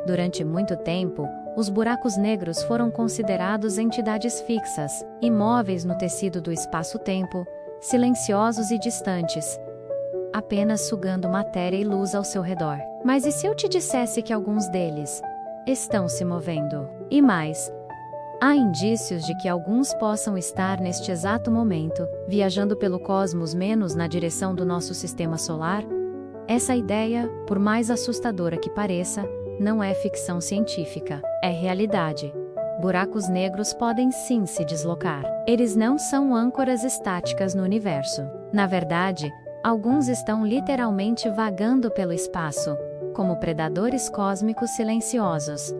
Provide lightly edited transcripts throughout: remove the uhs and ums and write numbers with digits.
Durante muito tempo, os buracos negros foram considerados entidades fixas, imóveis no tecido do espaço-tempo, silenciosos e distantes, apenas sugando matéria e luz ao seu redor. Mas e se eu te dissesse que alguns deles estão se movendo? E mais, há indícios de que alguns possam estar neste exato momento, viajando pelo cosmos menos na direção do nosso sistema solar? Essa ideia, por mais assustadora que pareça, não é ficção científica, é realidade. Buracos negros podem sim se deslocar. Eles não são âncoras estáticas no universo. Na verdade, alguns estão literalmente vagando pelo espaço, como predadores cósmicos silenciosos.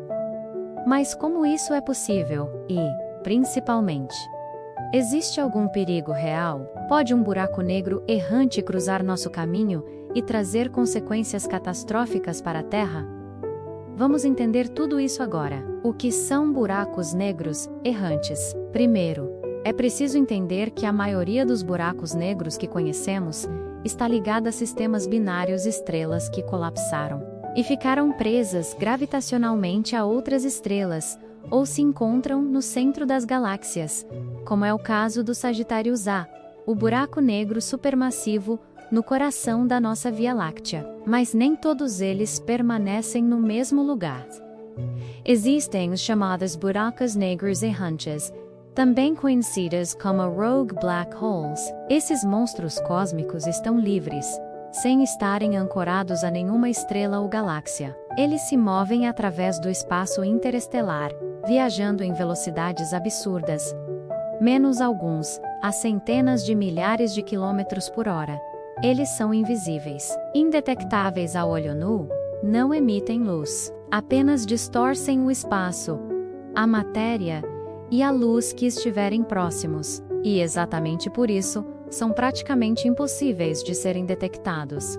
Mas como isso é possível? E, principalmente, existe algum perigo real? Pode um buraco negro errante cruzar nosso caminho e trazer consequências catastróficas para a Terra? Vamos entender tudo isso agora. O que são buracos negros errantes? Primeiro, é preciso entender que a maioria dos buracos negros que conhecemos está ligada a sistemas binários estrelas que colapsaram e ficaram presas gravitacionalmente a outras estrelas, ou se encontram no centro das galáxias, como é o caso do Sagitários A, o buraco negro supermassivo no coração da nossa Via Láctea. Mas nem todos eles permanecem no mesmo lugar. Existem os chamados buracos negros errantes, também conhecidas como rogue black holes. Esses monstros cósmicos estão livres, sem estarem ancorados a nenhuma estrela ou galáxia. Eles se movem através do espaço interestelar, viajando em velocidades absurdas, menos alguns, a centenas de milhares de quilômetros por hora. Eles são invisíveis, indetectáveis a olho nu, não emitem luz, apenas distorcem o espaço, a matéria e a luz que estiverem próximos, e exatamente por isso, são praticamente impossíveis de serem detectados.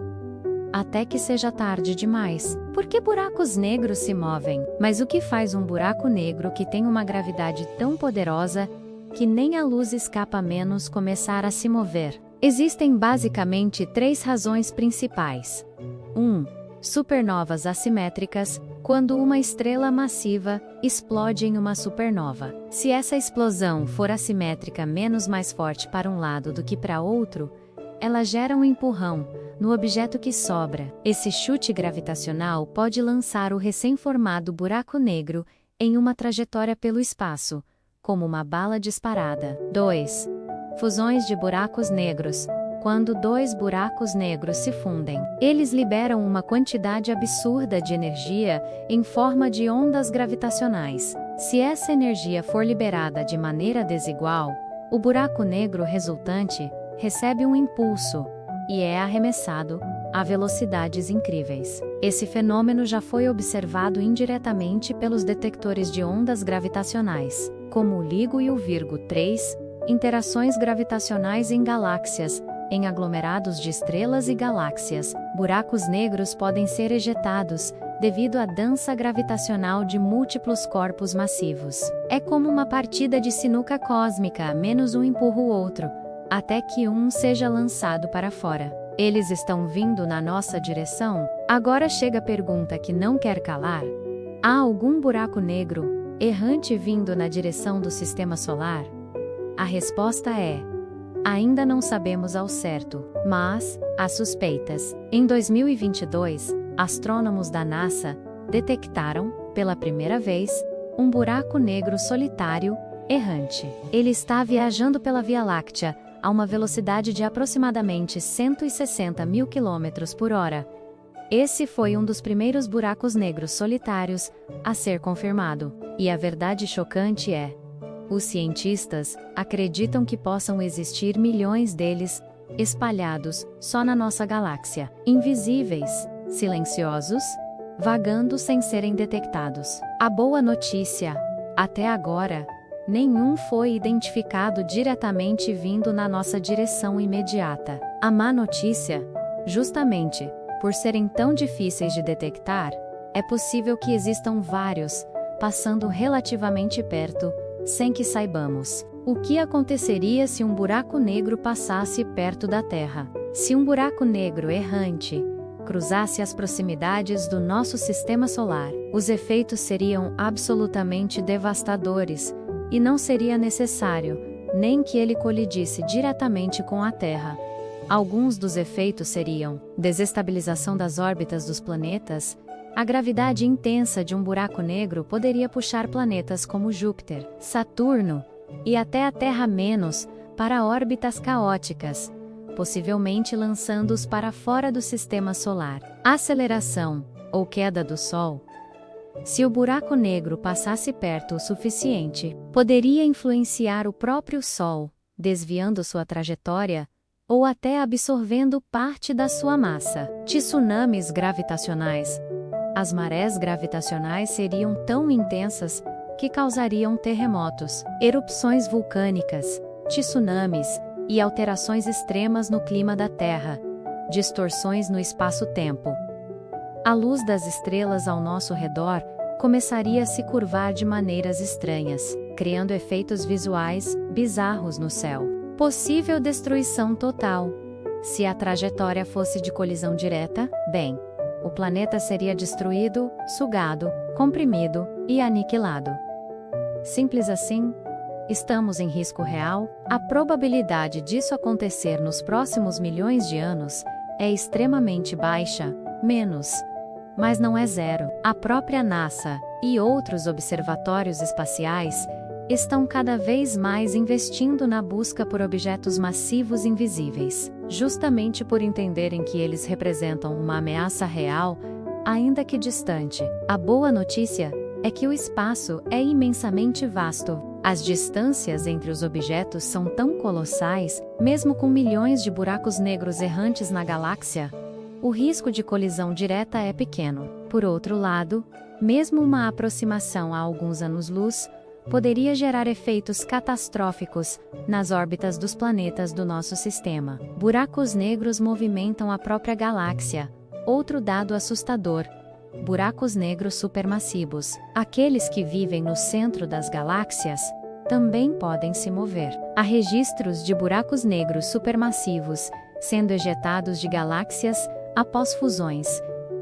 Até que seja tarde demais. Por que buracos negros se movem? Mas o que faz um buraco negro que tem uma gravidade tão poderosa que nem a luz escapa menos começar a se mover? Existem basicamente 3 razões principais. 1. Supernovas assimétricas, quando uma estrela massiva explode em uma supernova. Se essa explosão for assimétrica menos mais forte para um lado do que para outro, ela gera um empurrão no objeto que sobra. Esse chute gravitacional pode lançar o recém-formado buraco negro em uma trajetória pelo espaço, como uma bala disparada. 2. Fusões de buracos negros. Quando 2 buracos negros se fundem, eles liberam uma quantidade absurda de energia em forma de ondas gravitacionais. Se essa energia for liberada de maneira desigual, o buraco negro resultante recebe um impulso e é arremessado a velocidades incríveis. Esse fenômeno já foi observado indiretamente pelos detectores de ondas gravitacionais, como o LIGO e o Virgo 3, interações gravitacionais em galáxias, em aglomerados de estrelas e galáxias. Buracos negros podem ser ejetados devido à dança gravitacional de múltiplos corpos massivos. É como uma partida de sinuca cósmica, menos um empurra o outro, até que um seja lançado para fora. Eles estão vindo na nossa direção? Agora chega a pergunta que não quer calar. Há algum buraco negro errante vindo na direção do sistema solar? A resposta é: ainda não sabemos ao certo, mas há suspeitas. Em 2022, astrônomos da NASA detectaram, pela primeira vez, um buraco negro solitário errante. Ele está viajando pela Via Láctea a uma velocidade de aproximadamente 160 mil km por hora. Esse foi um dos primeiros buracos negros solitários a ser confirmado. E a verdade chocante é: os cientistas acreditam que possam existir milhões deles, espalhados só na nossa galáxia, invisíveis, silenciosos, vagando sem serem detectados. A boa notícia: até agora, nenhum foi identificado diretamente vindo na nossa direção imediata. A má notícia: justamente por serem tão difíceis de detectar, é possível que existam vários, passando relativamente perto, sem que saibamos. O que aconteceria se um buraco negro passasse perto da Terra? Se um buraco negro errante cruzasse as proximidades do nosso sistema solar, os efeitos seriam absolutamente devastadores, e não seria necessário nem que ele colidisse diretamente com a Terra. Alguns dos efeitos seriam desestabilização das órbitas dos planetas. A gravidade intensa de um buraco negro poderia puxar planetas como Júpiter, Saturno e até a Terra menos para órbitas caóticas, possivelmente lançando-os para fora do sistema solar. Aceleração ou queda do Sol. Se o buraco negro passasse perto o suficiente, poderia influenciar o próprio Sol, desviando sua trajetória ou até absorvendo parte da sua massa. Tsunamis gravitacionais. As marés gravitacionais seriam tão intensas que causariam terremotos, erupções vulcânicas, tsunamis e alterações extremas no clima da Terra, distorções no espaço-tempo. A luz das estrelas ao nosso redor começaria a se curvar de maneiras estranhas, criando efeitos visuais bizarros no céu. Possível destruição total. Se a trajetória fosse de colisão direta, bem, o planeta seria destruído, sugado, comprimido e aniquilado. Simples assim? Estamos em risco real? A probabilidade disso acontecer nos próximos milhões de anos é extremamente baixa, menos. Mas não é zero. A própria NASA e outros observatórios espaciais estão cada vez mais investindo na busca por objetos massivos invisíveis, justamente por entenderem que eles representam uma ameaça real, ainda que distante. A boa notícia é que o espaço é imensamente vasto. As distâncias entre os objetos são tão colossais, mesmo com milhões de buracos negros errantes na galáxia, o risco de colisão direta é pequeno. Por outro lado, mesmo uma aproximação a alguns anos-luz poderia gerar efeitos catastróficos nas órbitas dos planetas do nosso sistema. Buracos negros movimentam a própria galáxia. Outro dado assustador: buracos negros supermassivos, aqueles que vivem no centro das galáxias, também podem se mover. Há registros de buracos negros supermassivos sendo ejetados de galáxias após fusões,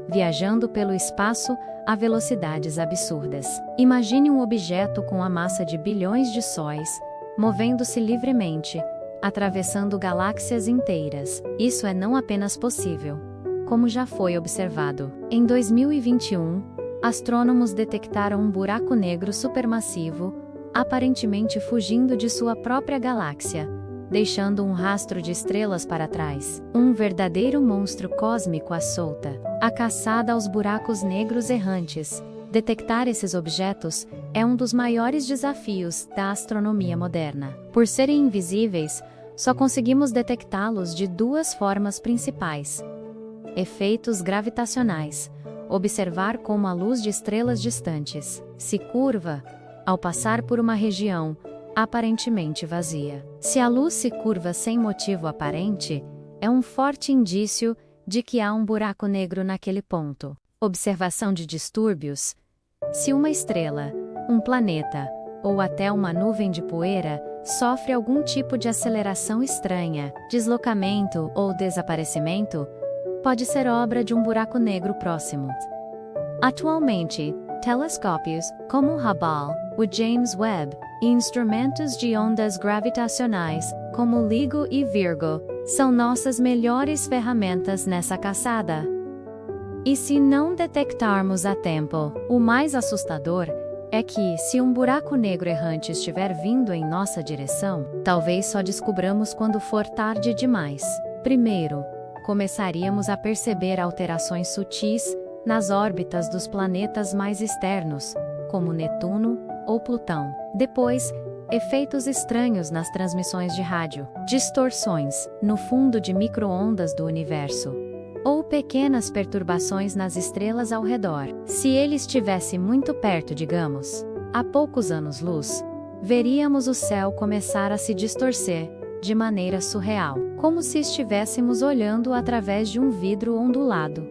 viajando pelo espaço a velocidades absurdas. Imagine um objeto com a massa de bilhões de sóis, movendo-se livremente, atravessando galáxias inteiras. Isso é não apenas possível, como já foi observado. Em 2021, astrônomos detectaram um buraco negro supermassivo, aparentemente fugindo de sua própria galáxia, deixando um rastro de estrelas para trás. Um verdadeiro monstro cósmico à solta. A caçada aos buracos negros errantes. Detectar esses objetos é um dos maiores desafios da astronomia moderna. Por serem invisíveis, só conseguimos detectá-los de duas formas principais: efeitos gravitacionais. Observar como a luz de estrelas distantes se curva ao passar por uma região aparentemente vazia. Se a luz se curva sem motivo aparente, é um forte indício de que há um buraco negro naquele ponto. Observação de distúrbios. Se uma estrela, um planeta ou até uma nuvem de poeira sofre algum tipo de aceleração estranha, deslocamento ou desaparecimento, pode ser obra de um buraco negro próximo. Atualmente, telescópios como o Hubble, o James Webb e instrumentos de ondas gravitacionais como LIGO e Virgo são nossas melhores ferramentas nessa caçada. E se não detectarmos a tempo, o mais assustador é que, se um buraco negro errante estiver vindo em nossa direção, talvez só descubramos quando for tarde demais. Primeiro, começaríamos a perceber alterações sutis nas órbitas dos planetas mais externos, como Netuno ou Plutão. Depois, efeitos estranhos nas transmissões de rádio, distorções no fundo de micro-ondas do universo, ou pequenas perturbações nas estrelas ao redor. Se ele estivesse muito perto, digamos, a poucos anos-luz, veríamos o céu começar a se distorcer de maneira surreal, como se estivéssemos olhando através de um vidro ondulado.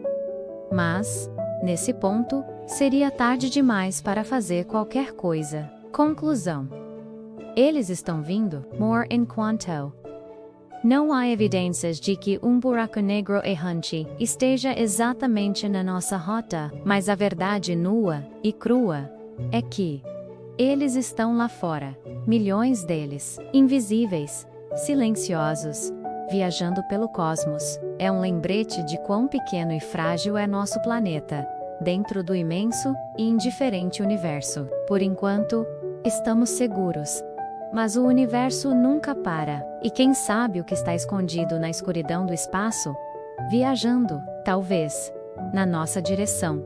Mas, nesse ponto, seria tarde demais para fazer qualquer coisa. Conclusão: eles estão vindo. More in Quanto. Não há evidências de que um buraco negro errante esteja exatamente na nossa rota, mas a verdade nua e crua é que eles estão lá fora, milhões deles, invisíveis, silenciosos, viajando pelo cosmos. É um lembrete de quão pequeno e frágil é nosso planeta, dentro do imenso e indiferente universo. Por enquanto, estamos seguros. Mas o universo nunca para, e quem sabe o que está escondido na escuridão do espaço? Viajando, talvez, na nossa direção.